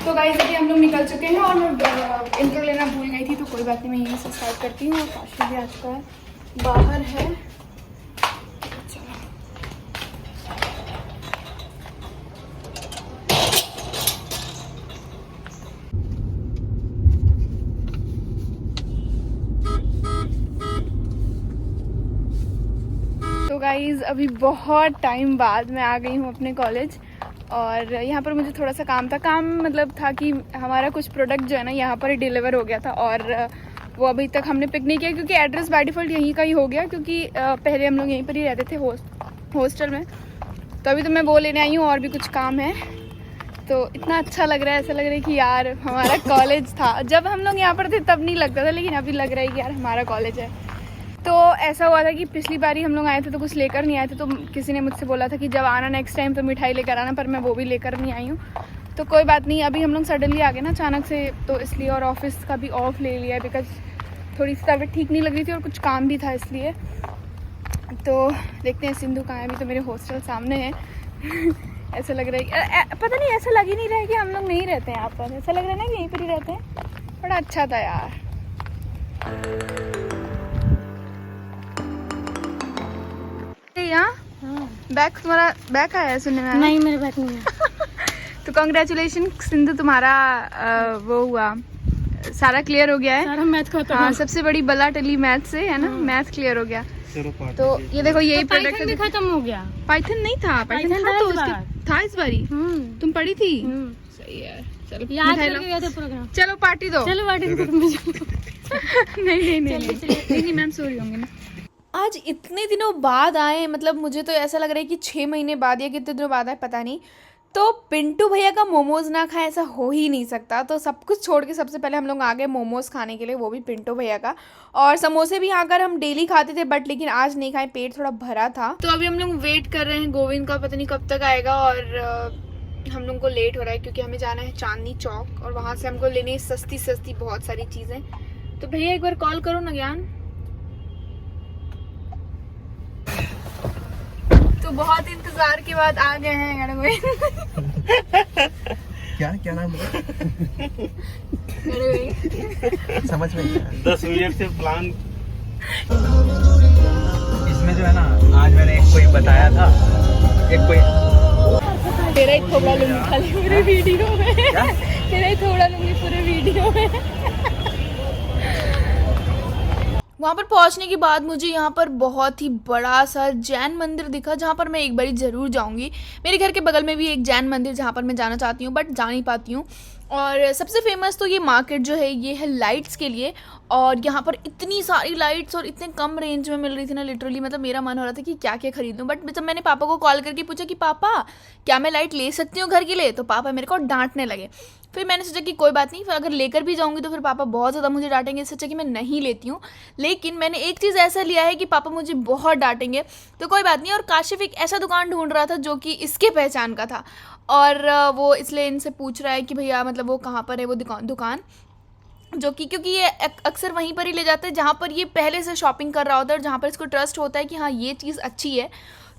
तो गाइस अभी हम लोग निकल चुके हैं और मैं इंट्रो लेना भूल गई थी, तो कोई बात नहीं, मैं यहीं से स्टार्ट करती हूँ। काशी भी आज का बाहर है। चलो तो गाइस अभी बहुत टाइम बाद मैं आ गई हूँ अपने कॉलेज, और यहाँ पर मुझे थोड़ा सा काम था। काम मतलब था कि हमारा कुछ प्रोडक्ट जो है ना यहाँ पर ही डिलीवर हो गया था, और वो अभी तक हमने पिक नहीं किया क्योंकि एड्रेस बाय डिफ़ॉल्ट यहीं का ही हो गया, क्योंकि पहले हम लोग यहीं पर ही रहते थे हॉस्टल में। तो अभी तो मैं वो लेने आई हूँ, और भी कुछ काम है। तो इतना अच्छा लग रहा है, ऐसा लग रहा है कि यार हमारा कॉलेज था। जब हम लोग यहाँ पर थे तब नहीं लगता था, लेकिन अभी लग रहा है कि यार हमारा कॉलेज है। तो ऐसा हुआ था कि पिछली बारी हम लोग आए थे तो कुछ लेकर नहीं आए थे, तो किसी ने मुझसे बोला था कि जब आना नेक्स्ट टाइम तो मिठाई लेकर आना, पर मैं वो भी लेकर नहीं आई हूँ। तो कोई बात नहीं, अभी हम लोग सडनली आ गए ना अचानक से, तो इसलिए, और ऑफिस का भी ऑफ ले लिया है बिकॉज थोड़ी सी तबीयत ठीक नहीं लग रही थी और कुछ काम भी था इसलिए। तो देखते हैं सिंधु कहाँ है। अभी तो मेरे हॉस्टल सामने है। ऐसा लग रहा है पता नहीं, ऐसा लग ही नहीं रहा है कि हम लोग नहीं रहते हैं यहाँ पर। ऐसा लग रहा है ना कि यहीं पर ही रहते हैं। बड़ा अच्छा था यार। हाँ। बैक तुम्हारा बैक आया है सुनने में? नहीं, मेरे बैग नहीं है। तो कॉन्ग्रेचुलेशन सिंधु, तुम्हारा वो हुआ, सारा क्लियर हो गया है। सारा मैथ खत्म। हाँ, सबसे बड़ी बला टली मैथ से है ना, मैथ क्लियर हो गया। तो ये देखो यही प्रोडक्ट पाइथन भी खत्म हो गया। पाइथन नहीं था, पाइथन था तो था इस बारी। तुम पढ़ी थी? सही है। चलो याद मिठाई करके लो। गए थे प्रोग्राम। चलो पार्टी दो। चलो पार्टी दो। नहीं मैम सो रही होंगे ना। आज इतने दिनों बाद आए, मतलब मुझे तो ऐसा लग रहा है कि 6 महीने बाद या कितने दिनों बाद आए पता नहीं। तो पिंटू भैया का मोमोज ना खाए ऐसा हो ही नहीं सकता। तो सब कुछ छोड़ के सबसे पहले हम लोग आ गए मोमोज खाने के लिए, वो भी पिंटू भैया का। और समोसे भी यहाँ कर हम डेली खाते थे, बट लेकिन आज नहीं खाए, पेट थोड़ा भरा था। तो अभी हम लोग वेट कर रहे हैं गोविंद का, पता नहीं कब तक आएगा। और हम लोग को लेट हो रहा है क्योंकि हमें जाना है चांदनी चौक, और वहाँ से हमको लेनी है सस्ती सस्ती बहुत सारी चीज़ें। तो भैया एक बार कॉल करो ना ज्ञान। तो बहुत इंतजार के बाद आ गए हैं क्या नाम है? समझ में नहीं आया। 10 मिनट से प्लान। इसमें जो है ना, आज मैंने एक कोई बताया था, एक कोई तेरा ही थोड़ा लूंगी खाली पूरे वीडियो में। तेरा ही थोड़ा लूंगी पूरे वीडियो में। वहाँ पर पहुँचने के बाद मुझे यहाँ पर बहुत ही बड़ा सा जैन मंदिर दिखा, जहाँ पर मैं एक बारी ज़रूर जाऊँगी। मेरे घर के बगल में भी एक जैन मंदिर जहाँ पर मैं जाना चाहती हूँ, बट जा नहीं पाती हूँ। और सबसे फेमस तो ये मार्केट जो है ये है लाइट्स के लिए, और यहाँ पर इतनी सारी लाइट्स और इतने कम रेंज में मिल रही थी ना, लिटरली मतलब मेरा मन हो रहा था कि क्या क्या खरीदूँ। बट जब मैंने पापा को कॉल करके पूछा कि पापा क्या मैं लाइट ले सकती हूँ घर के लिए, तो पापा मेरे को डांटने लगे। फिर मैंने सोचा कि कोई बात नहीं, फिर अगर लेकर भी जाऊँगी तो फिर पापा बहुत ज़्यादा मुझे डांटेंगे, इससे अच्छा कि मैं नहीं लेती हूँ। लेकिन मैंने एक चीज़ ऐसा लिया है कि पापा मुझे बहुत डांटेंगे, तो कोई बात नहीं। और काशिफ एक ऐसा दुकान ढूंढ रहा था जो कि इसके पहचान का था, और वो इसलिए इनसे पूछ रहा है कि भैया मतलब वो कहाँ पर है वो दुकान, जो कि क्योंकि ये अक्सर वहीं पर ही ले जाते हैं जहाँ पर ये पहले से शॉपिंग कर रहा होता है, और जहाँ पर इसको ट्रस्ट होता है कि हाँ ये चीज़ अच्छी है।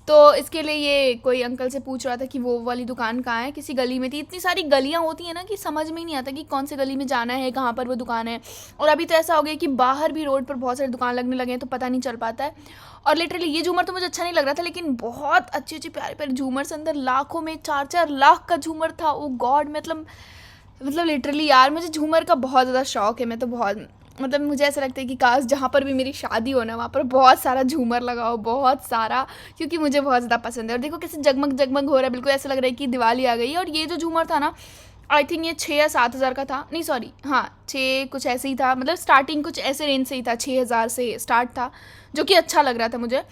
तो इसके लिए ये कोई अंकल से पूछ रहा था कि वो वाली दुकान कहाँ है, किसी गली में थी। इतनी सारी गलियाँ होती हैं ना कि समझ में ही नहीं आता कि कौन से गली में जाना है, कहाँ पर वो दुकान है। और अभी तो ऐसा हो गया कि बाहर भी रोड पर बहुत सारी दुकान लगने लगे हैं, तो पता नहीं चल पाता है। और लिटरली ये झूमर तो मुझे अच्छा नहीं लग रहा था, लेकिन बहुत अच्छे अच्छे प्यारे प्यारे झूमर से अंदर लाखों में 4-4 लाख का झूमर था। ओ गॉड, मतलब लिटरली यार मुझे झूमर का बहुत ज़्यादा शौक है। मैं तो बहुत मतलब मुझे ऐसा लगता है कि काश जहाँ पर भी मेरी शादी हो ना, वहाँ पर बहुत सारा झूमर लगाओ, बहुत सारा, क्योंकि मुझे बहुत ज़्यादा पसंद है। और देखो कैसे जगमग जगमग हो रहा है, बिल्कुल ऐसा लग रहा है कि दिवाली आ गई है। और ये जो झूमर था ना, आई थिंक ये 6 या 7 हज़ार का था, नहीं सॉरी हाँ 6 कुछ ऐसे ही था, मतलब स्टार्टिंग कुछ ऐसे रेंज से ही था, 6 हज़ार से स्टार्ट था, जो कि अच्छा लग रहा था मुझे।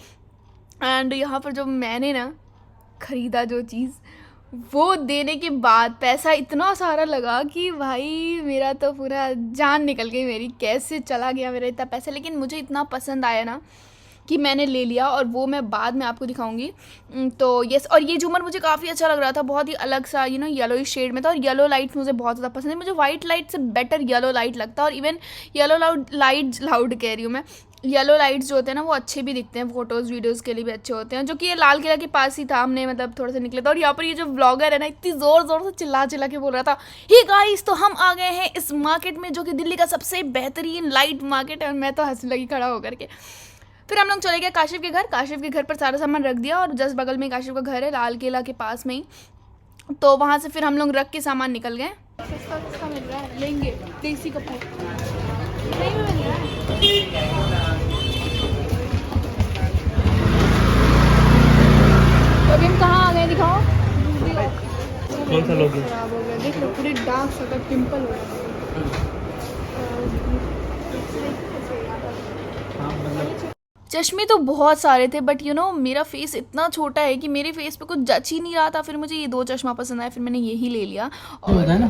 एंड यहाँ पर जो मैंने ना ख़रीदा जो चीज़, वो देने के बाद पैसा इतना सारा लगा कि भाई मेरा तो पूरा जान निकल गई मेरी, कैसे चला गया मेरा इतना पैसा। लेकिन मुझे इतना पसंद आया ना कि मैंने ले लिया, और वो मैं बाद में आपको दिखाऊंगी। तो यस, और ये झूमर मुझे काफ़ी अच्छा लग रहा था, बहुत ही अलग सा येलो शेड में था। और येलो लाइट मुझे बहुत ज़्यादा पसंद है, मुझे वाइट लाइट से बेटर येलो लाइट लगता है। और इवन येलो लाइट लाउड कह रही हूँ मैं, येलो लाइट्स जो होते हैं ना वो अच्छे भी दिखते हैं, फोटोज़ वीडियोज़ के लिए भी अच्छे होते हैं, जो कि ये लाल किला के पास ही था, हमने मतलब थोड़ा सा निकले था। और यहाँ पर ये जो व्लॉगर है ना इतनी ज़ोर ज़ोर से चिल्ला चिल्ला के बोल रहा था, हे गाइस तो हम आ गए हैं इस मार्केट में जो कि दिल्ली का सबसे बेहतरीन लाइट मार्केट है। और मैं तो हंसने लगी खड़ा होकर के। फिर हम लोग चले गए काशिफ के घर। काशिफ के घर पर सारा सामान रख दिया और जस्ट बगल में काशिफ का घर है, लाल किला के पास में ही। तो वहाँ से फिर हम लोग रख के सामान निकल गए। सस्ता सस्ता मिल रहा है, लेंगे देसी कपूर नहीं मिल रहा है। तो अभी हम कहाँ आ गए दिखाओ। कौन सा लोग खराब हो गया, देख लो पूरे डार्क सर्कल पिंपल हो गया। चश्मे तो बहुत सारे थे बट यू नो मेरा फेस इतना छोटा है कि मेरे फेस पे कुछ जच ही नहीं रहा था। फिर मुझे ये 2 चश्मा पसंद आया, फिर मैंने यही ले लिया। जो होता है ना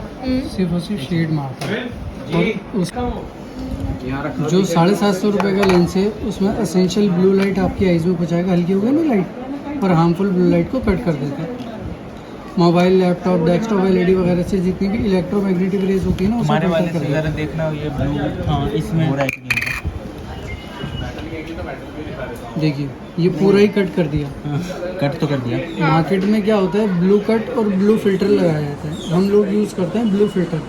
सिर्फ और सिर्फ शेड मारता है। और उसका जो 750 रुपये का लेंस है उसमें एसेंशियल ब्लू लाइट आपकी आइज़ में पहुँचाएगा, हल्की हो गई ना लाइट, और हार्मफुल ब्लू लाइट को कट कर देता है। मोबाइल, लैपटॉप, डेस्कटॉप, एलईडी वगैरह से जितनी भी इलेक्ट्रोमैग्नेटिक रेज होती है ना हमारे उसको वाले कट कर से देता जरा देखना ये ब्लू, हाँ इसमें हो रहा है कि नहीं। देखिए ये पूरा ही कट कर दिया। कट तो कर दिया। मार्केट में क्या होता है, ब्लू कट और ब्लू फिल्टर लगाया जाता है। हम लोग यूज़ करते हैं ब्लू फिल्टर।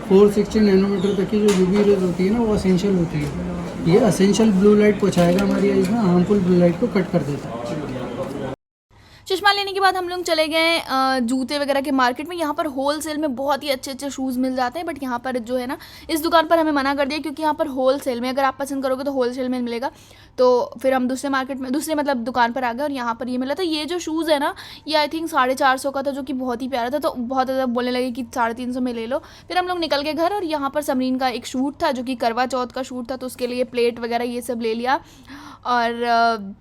460 नैनोमीटर तक की जो यूवी रेज होती है ना वो एसेंशियल होती है। ये एसेंशियल ब्लू लाइट पहुँचाएगा हमारी आइज़ में, हार्मफुल ब्लू लाइट को कट कर देता है। चश्मा लेने के बाद हम लोग चले गए जूते वगैरह के मार्केट में। यहाँ पर होल सेल में बहुत ही अच्छे अच्छे शूज़ मिल जाते हैं, बट यहाँ पर जो है ना इस दुकान पर हमें मना कर दिया क्योंकि यहाँ पर होल सेल में अगर आप पसंद करोगे तो होल सेल में मिलेगा। तो फिर हम दूसरे मार्केट में, दूसरे मतलब दुकान पर आ गए और यहाँ पर ये मिला था। ये जो शूज़ है ना ये आई थिंक 450 का था, जो कि बहुत ही प्यारा था। तो बहुत ज़्यादा बोलने लगे कि 350 में ले लो। फिर हम लोग निकल गए घर और यहाँ पर समरीन का एक शूट था जो कि करवा चौथ का शूट था, तो उसके लिए प्लेट वगैरह ये सब ले लिया। और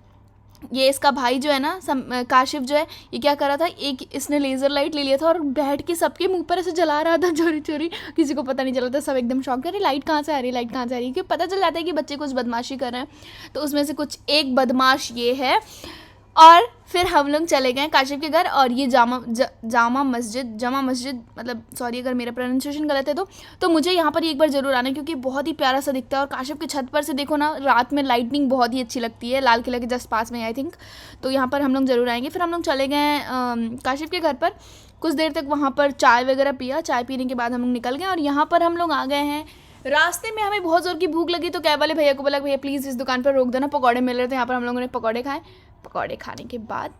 ये इसका भाई जो है ना काशिफ जो है, ये क्या कर रहा था, एक इसने लेज़र लाइट ले लिया था और बैठ के सबके मुंह पर ऐसे जला रहा था चोरी चोरी। किसी को पता नहीं चला था, सब एकदम शॉक कर, लाइट कहाँ से आ रही है, लाइट कहाँ से आ रही है। क्योंकि पता चल जाता है कि बच्चे कुछ बदमाशी कर रहे हैं, तो उसमें से कुछ एक बदमाश ये है। और फिर हम लोग चले गए काशिफ के घर और ये जामा मस्जिद मतलब सॉरी अगर मेरा प्रोनाउंसिएशन गलत है तो मुझे यहाँ पर एक बार ज़रूर आना क्योंकि बहुत ही प्यारा सा दिखता है। और काशिफ की छत पर से देखो ना रात में लाइटनिंग बहुत ही अच्छी लगती है, लाल किला के जस्ट पास में आई थिंक। तो यहाँ पर हम लोग ज़रूर आएंगे। फिर हम लोग चले गए काशिफ के घर पर, कुछ देर तक वहाँ पर चाय वगैरह पिया। चाय पीने के बाद हम लोग निकल गए और यहाँ पर हम लोग आ गए हैं। रास्ते में हमें बहुत ज़ोर की भूख लगी तो कैब वाले भैया को बोला भैया प्लीज़ इस दुकान पर रोक देना, पकौड़े मिल रहे थे। यहाँ पर हम लोगों ने पकौड़े खाए। पकौड़े खाने के बाद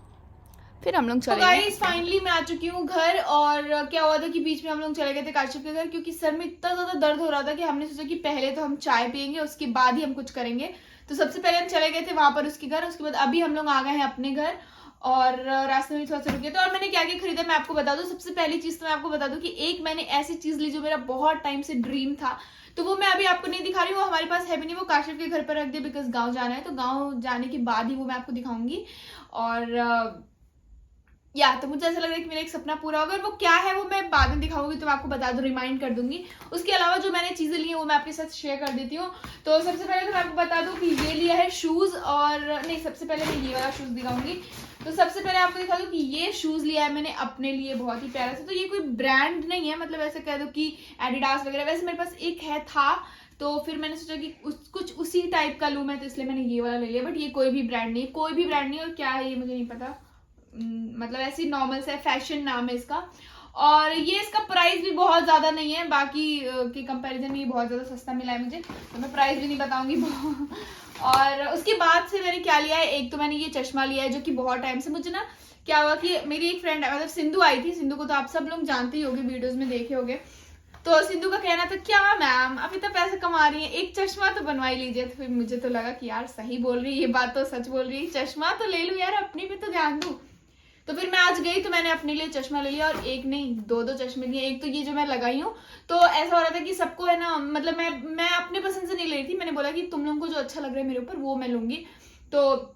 फिर हम लोग चले गए। गाइस फाइनली मैं आ चुकी हूँ घर। और क्या हुआ था कि बीच में हम लोग चले गए थे काशिफ के घर क्योंकि सर में इतना ज़्यादा दर्द हो रहा था कि हमने सोचा कि पहले तो हम चाय पियेंगे उसके बाद ही हम कुछ करेंगे। तो सबसे पहले हम चले गए थे वहाँ पर उसके घर, उसके बाद अभी हम लोग आ गए हैं अपने घर और रास्ते में थोड़ा सा रुके थे। और मैंने क्या क्या खरीदा मैं आपको बता दूं। सबसे पहली चीज़ तो मैं आपको बता दूं कि एक मैंने ऐसी चीज़ ली जो मेरा बहुत टाइम से ड्रीम था, तो वो मैं अभी आपको नहीं दिखा रही हूँ, वो हमारे पास है भी नहीं, वो काशिफ के घर पर रख दिया बिकॉज गाँव जाना है। तो गाँव जाने के बाद ही वो मैं आपको दिखाऊंगी। और तो मुझे ऐसा लग रहा है कि मेरा एक सपना पूरा होगा। और वो क्या है वो मैं बाद में दिखाऊंगी, तो मैं आपको बता दूं, रिमाइंड कर दूंगी। उसके अलावा जो मैंने चीज़ें ली हैं वो मैं आपके साथ शेयर कर देती हूँ। तो सबसे पहले तो मैं आपको बता दूं कि ये लिया है शूज़, और नहीं सबसे पहले मैं ये वाला शूज़ दिखाऊंगी। तो सबसे पहले आपको दिखा दूं कि ये शूज़ लिया है मैंने अपने लिए, बहुत ही प्यारा सा। तो ये कोई ब्रांड नहीं है, मतलब ऐसे कह दो कि एडिडास वगैरह, वैसे मेरे पास एक है था तो फिर मैंने सोचा कि कुछ उसी टाइप का लूँ मैं, तो इसलिए मैंने ये वाला ले लिया। बट ये कोई भी ब्रांड नहीं है, कोई भी ब्रांड नहीं। और क्या है ये मुझे नहीं पता, मतलब ऐसी नॉर्मल सा फैशन नाम है इसका। और ये इसका प्राइस भी बहुत ज़्यादा नहीं है, बाकी के कंपैरिजन में ये बहुत ज़्यादा सस्ता मिला है मुझे, तो मैं प्राइस भी नहीं बताऊंगी। और उसके बाद से मैंने क्या लिया है, एक तो मैंने ये चश्मा लिया है जो कि बहुत टाइम से मुझे ना क्या हुआ कि मेरी एक फ्रेंड मतलब सिंधु आई थी, सिंधु को तो आप सब लोग जानते ही होंगे, वीडियोज़ में देखे होंगे। तो सिंधु का कहना था क्या मैम अभी तो पैसे कमा रही है, एक चश्मा तो बनवा ही लीजिए। तो फिर मुझे तो लगा कि यार सही बोल रही है, ये बात तो सच बोल रही है, चश्मा तो ले लूँ यार, अपनी भी तो ध्यान दूँ। तो फिर मैं आज गई तो मैंने अपने लिए चश्मा ले लिया, और एक नहीं दो चश्मे लिए। एक तो ये जो मैं लगाई हूँ, तो ऐसा हो रहा था कि सबको है ना, मतलब मैं अपने पसंद से नहीं ले रही थी, मैंने बोला कि तुम लोगों को जो अच्छा लग रहा है मेरे ऊपर वो मैं लूंगी। तो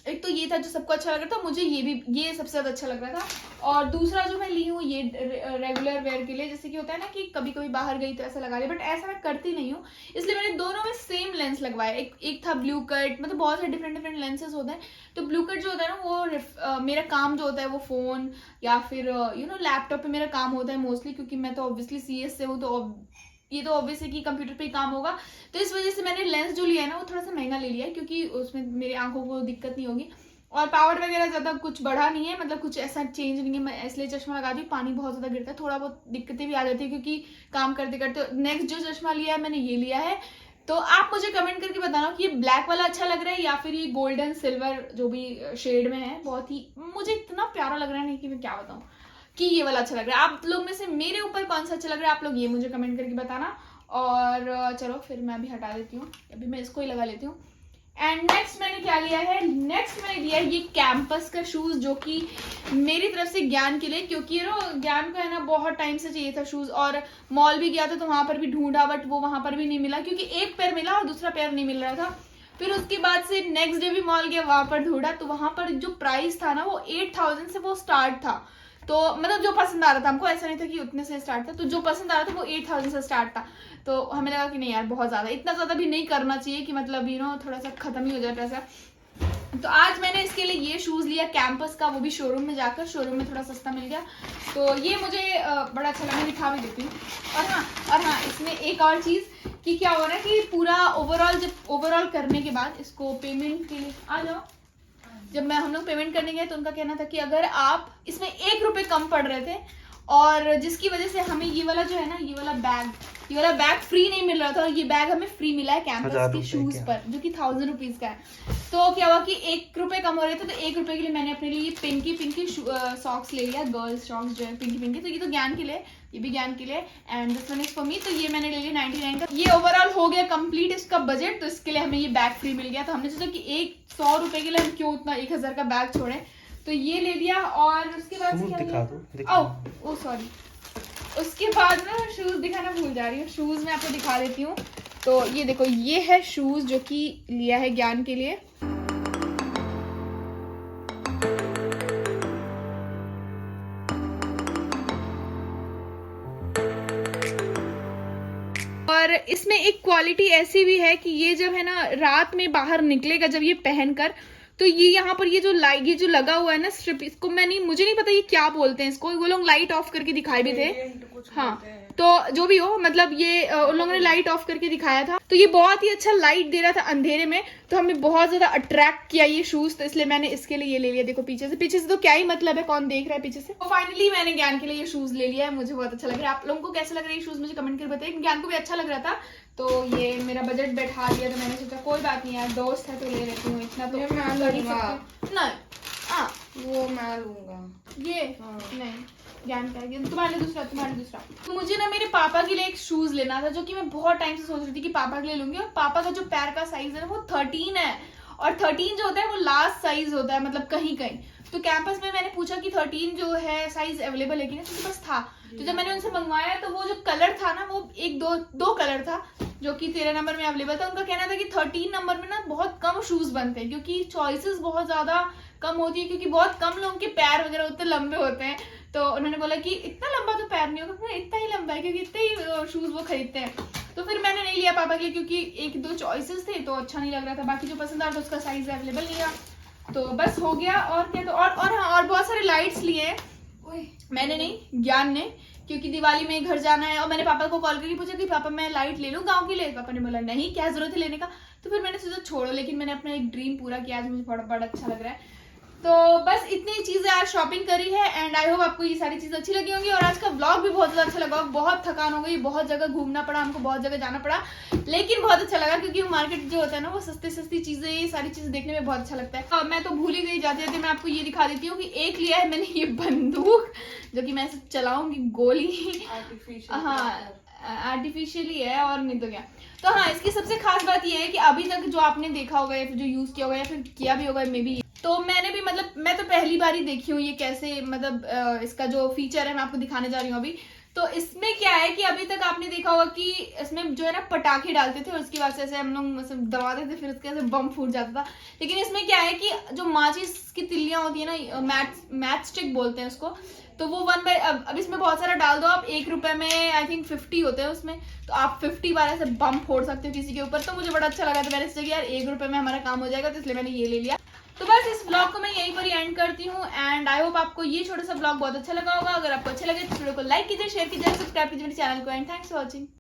एक तो ये था जो सबको अच्छा लग रहा था, मुझे ये सबसे ज़्यादा अच्छा लग रहा था। और दूसरा जो मैं ली हूँ ये रेगुलर वेयर के लिए, जैसे कि होता है ना कि कभी कभी बाहर गई तो ऐसा लगा लिया, बट ऐसा मैं करती नहीं हूँ, इसलिए मैंने दोनों में सेम लेंस लगवाया। एक था ब्लू कट, मतलब बहुत सारे डिफरेंट लेंसेज होते हैं। तो ब्लू कट जो होता है ना वो मेरा काम जो होता है वो फ़ोन या फिर लैपटॉप पे मेरा काम होता है मोस्टली, क्योंकि मैं तो ऑब्वियसली CS से हूँ, तो ये तो ऑब्वियस है कि कंप्यूटर पे ही काम होगा, तो इस वजह से मैंने लेंस जो लिया है ना वो थोड़ा सा महंगा ले लिया है, क्योंकि उसमें मेरी आंखों को दिक्कत नहीं होगी। और पावर वगैरह ज़्यादा कुछ बढ़ा नहीं है, मतलब कुछ ऐसा चेंज नहीं है। मैं इसलिए चश्मा लगाती हूँ, पानी बहुत ज़्यादा गिरता है, थोड़ा बहुत दिक्कतें भी आ जाती है क्योंकि काम करते करते। नेक्स्ट जो चश्मा लिया है मैंने ये लिया है, तो आप मुझे कमेंट करके बताना कि ये ब्लैक वाला अच्छा लग रहा है या फिर ये गोल्डन सिल्वर जो भी शेड में है, बहुत ही मुझे इतना प्यारा लग रहा है नहीं कि मैं क्या बताऊँ, कि ये वाला अच्छा लग रहा है। आप लोग में से मेरे ऊपर कौन सा अच्छा लग रहा है, आप लोग ये मुझे कमेंट करके बताना। और चलो फिर मैं अभी हटा देती हूँ, अभी मैं इसको ही लगा लेती हूँ। एंड नेक्स्ट मैंने क्या लिया है, नेक्स्ट मैंने लिया है ये कैंपस का शूज़, जो कि मेरी तरफ से ज्ञान के लिए, क्योंकि ज्ञान को है ना बहुत टाइम से चाहिए था शूज़, और मॉल भी गया था तो वहाँ पर भी ढूंढा, बट वो वहाँ पर भी नहीं मिला, क्योंकि एक पैर मिला और दूसरा पैर नहीं मिल रहा था। फिर उसके बाद से नेक्स्ट डे भी मॉल गया, वहाँ पर ढूंढा, तो वहाँ पर जो प्राइस था ना वो 8,000 से वो स्टार्ट था। तो मतलब जो पसंद आ रहा था हमको, ऐसा नहीं था कि उतने से स्टार्ट था, तो जो पसंद आ रहा था वो 8,000 से स्टार्ट था। तो हमें लगा कि नहीं यार बहुत ज़्यादा, इतना ज़्यादा भी नहीं करना चाहिए कि मतलब थोड़ा सा ख़त्म ही हो जाए पैसा। तो आज मैंने इसके लिए ये शूज़ लिया कैंपस का, वो भी शोरूम में जाकर, शोरूम में थोड़ा सस्ता मिल गया, तो ये मुझे बड़ा अच्छा लगा, दिखा भी देती हूँ। और हाँ इसमें एक और चीज़ कि क्या हो रहा है कि पूरा ओवरऑल करने के बाद इसको पेमेंट के लिए आ जाओ, जब हम लोग पेमेंट करने गए तो उनका कहना था कि अगर आप इसमें 1 रुपये कम पड़ रहे थे, और जिसकी वजह से हमें ये वाला जो है ना, ये वाला बैग फ्री नहीं मिल रहा था, ये बैग हमें फ्री मिला है कैंपस के शूज पर, जो कि 1000 रुपीज का है। तो क्या हुआ कि 1 रुपये कम हो रहे थे, तो 1 रुपये के लिए मैंने अपने लिए पिंकी सॉक्स ले लिया, गर्ल्स सॉक्स जो है पिंकी। तो ये तो ज्ञान के लिए, ये भी ज्ञान के लिए, and this one is for me. तो ये मैंने ले लिया 99 का। ये ओवरऑल हो गया कंप्लीट इसका बजट, तो इसके लिए हमें ये बैग फ्री मिल गया। तो हमने सोचा कि 100 रुपये के लिए हम क्यों उतना 1000 का बैग छोड़ें, तो ये ले लिया। और उसके बाद से क्या, ओह सॉरी, उसके बाद ना शूज़ दिखाना भूल जा रही हूँ, शूज़ मैं आपको दिखा देती हूँ। तो ये देखो, ये है शूज़ जो कि लिया है ज्ञान के लिए। और इसमें एक क्वालिटी ऐसी भी है कि ये जब है ना रात में बाहर निकलेगा, जब ये पहनकर, तो ये यहाँ पर ये जो लगा हुआ है ना स्ट्रिप, इसको मुझे नहीं पता ये क्या बोलते हैं इसको, वो लोग लाइट ऑफ करके दिखाए भी थे। हाँ, तो जो भी हो, मतलब ये उन लोगों ने लाइट ऑफ करके दिखाया था, तो ये बहुत ही अच्छा लाइट दे रहा था अंधेरे में, तो हमें बहुत ज्यादा अट्रैक्ट किया ये शूज, तो इसलिए मैंने इसके लिए ये ले लिया। देखो पीछे से तो क्या ही मतलब है, कौन देख रहा है पीछे से। तो फाइनली मैंने ज्ञान के लिए ये शूज ले लिया है, मुझे बहुत अच्छा लग रहा है। आप लोगों को कैसे लग रहा है ये शूज मुझे कमेंट कर बताइए। ज्ञान को भी अच्छा लग रहा था, तो ये मेरा बजट बैठा दिया, तो मैंने सोचा कोई बात नहीं यार, दोस्त है तो ले लेती हूँ, इतना तो ना। हाँ वो मैं लूंगा ये नहीं, ज्ञान का है, तुम्हारे दूसरा। तो मुझे ना मेरे पापा के लिए एक शूज लेना था, जो कि मैं बहुत टाइम से सोच रही थी कि पापा के लिए लूंगी। और पापा का जो पैर का साइज है ना वो 13 है, और 13 जो होता है वो लास्ट साइज होता है, मतलब कहीं कहीं। तो कैंपस में मैंने पूछा कि 13 जो है साइज अवेलेबल है कि नहीं, तो बस था। तो जब मैंने उनसे मंगवाया तो वो जो कलर था ना, वो दो कलर था जो कि 13 नंबर में अवेलेबल था। उनका कहना था कि 13 नंबर में ना बहुत कम शूज बनते हैं, क्योंकि चॉइसेस बहुत ज्यादा कम होती है, क्योंकि बहुत कम लोगों के पैर वगैरह उतने लंबे होते हैं। तो उन्होंने बोला कि इतना लंबा तो पैर नहीं होगा, इतना ही लंबा है, क्योंकि इतने ही शूज वो खरीदते हैं। तो फिर मैंने नहीं लिया पापा के लिए, क्योंकि 1-2 चॉइसेस थे तो अच्छा नहीं लग रहा था, बाकी जो पसंद आ रहा था उसका साइज अवेलेबल नहीं था, तो बस हो गया। और क्या, तो और बहुत सारे लाइट्स लिए मैंने, नहीं ज्ञान ने, क्योंकि दिवाली में घर जाना है। और मैंने पापा को कॉल करके पूछा कि पापा मैं लाइट ले लूं गांव के लिए, पापा ने बोला नहीं, क्या जरूरत है लेने का। तो फिर मैंने सोचा छोड़ो, लेकिन मैंने अपना एक ड्रीम पूरा किया, आज मुझे बड़ा अच्छा लग रहा है। तो बस इतनी चीजें आज शॉपिंग करी है, एंड आई होप आपको ये सारी चीजें अच्छी लगी होंगी। और आज का व्लॉग भी बहुत ज्यादा अच्छा लगा, बहुत थकान हो गई, बहुत जगह घूमना पड़ा हमको, बहुत जगह जाना पड़ा, लेकिन बहुत अच्छा लगा, क्योंकि मार्केट जो होता है ना वो सस्ती चीजें, ये सारी चीजें देखने में बहुत अच्छा लगता है। मैं तो भूल ही गई, जाते जाते मैं आपको ये दिखा देती हूँ कि एक लिया है मैंने ये बंदूक, जो कि मैं ऐसे चलाऊंगी, गोली। हाँ आर्टिफिशियली है, और नहीं तो क्या। तो हाँ, इसकी सबसे खास बात ये है कि अभी तक जो आपने देखा होगा या फिर जो यूज किया होगा या फिर किया भी होगा मे बी, तो मैंने भी मतलब मैं तो पहली बार ही देखी हूँ ये कैसे, मतलब इसका जो फीचर है मैं आपको दिखाने जा रही हूँ अभी। तो इसमें क्या है कि अभी तक आपने देखा होगा कि इसमें जो है ना पटाखे डालते थे और उसकी वजह से ऐसे हम लोग दबाते थे, फिर उसके ऐसे बम फूट जाता था। लेकिन इसमें क्या है कि जो माचिस की तिल्लियां होती है ना, मैच स्टिक बोलते हैं उसको, तो वो अब इसमें बहुत सारा डाल दो आप। 1 रुपए में आई थिंक 50 होते हैं उसमें, तो आप 50 बार ऐसे बम फोड़ सकते हो किसी के ऊपर। तो मुझे बड़ा अच्छा लगा, तो मैंने सोचा कि यार 1 रुपए में हमारा काम हो जाएगा, तो इसलिए मैंने ये ले लिया। तो बस इस ब्लॉग को मैं यहीं पर ही एंड करती हूँ, एंड आई होप आपको ये छोटा सा ब्लॉग बहुत अच्छा लगा होगा। अगर आपको अच्छा लगे तो वीडियो को लाइक कीजिए, शेयर कीजिए, सब्सक्राइब कीजिए मेरे चैनल को, एंड थैंक्स फॉर वॉचिंग।